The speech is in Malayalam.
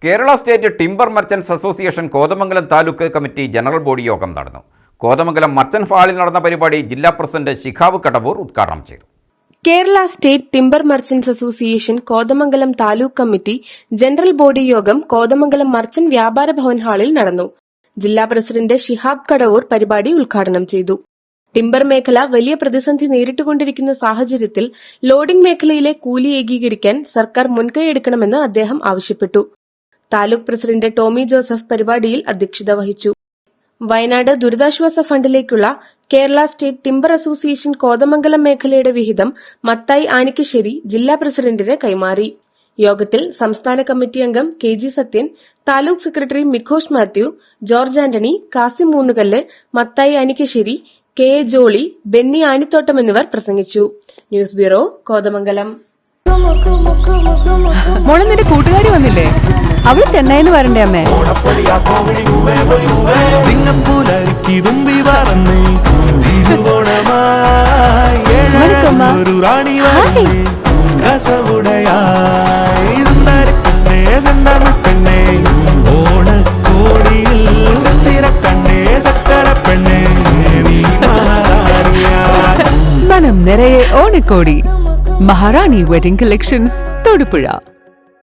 Kerala state timber merchants association Kothamangalam taluk committee general body യോഗം നടന്നു. കോതമംഗലം മർച്ചന്റ് ഹാളിൽ നടന്ന പരിപാടി ജില്ലാ പ്രസിഡന്റ് ശിഖാബ് കടവൂർ ഉദ്ഘാടനം ചെയ്തു. Kerala state timber merchants association Kothamangalam taluk committee general body യോഗം കോതമംഗലം മർച്ചന്റ് വ്യാപാര ഭവൻ ഹാളിൽ നടന്നു. ജില്ലാ പ്രസിഡന്റ് ശിഖാബ് കടവൂർ പരിപാടി ഉദ്ഘാടനം ചെയ്തു. ടിംബർ മേഖല വലിയ പ്രതിസന്ധി നേരിട്ടുകൊണ്ടിരിക്കുന്ന സാഹചര്യത്തിൽ ലോഡിംഗ് മേഖലയിലെ കൂലി ഏകീകരിക്കാൻ സർക്കാർ മുൻകൈയെടുക്കണമെന്ന് അദ്ദേഹം ആവശ്യപ്പെട്ടു. താലൂക്ക് പ്രസിഡന്റ് ടോമി ജോസഫ് പരിപാടിയിൽ അധ്യക്ഷത വഹിച്ചു. വയനാട് ദുരിതാശ്വാസ ഫണ്ടിലേക്കുള്ള Kerala state timber association Kothamangalam മേഖലയുടെ വിഹിതം മത്തായി ആനിക്കശ്ശേരി ജില്ലാ പ്രസിഡന്റിന് കൈമാറി. യോഗത്തിൽ സംസ്ഥാന കമ്മിറ്റി അംഗം KG Sathyan, taluk secretary Mikhosh Mathew, George Antony, Kasim Moonnukallu, Mathai Anikkassery, KA Jolly, Benny Anithottam എന്നിവർ പ്രസംഗിച്ചു. News bureau, Kothamangalam. മോളെ, നിന്റെ കൂട്ടുകാരി വന്നില്ലേ? അവള് ചെന്നൈന്ന് വരണ്ടേ അമ്മേ? മനം നിറയെ ഓണക്കോടി. മഹാറാണി വെഡിംഗ് കളക്ഷൻസ്, തൊടുപുഴ.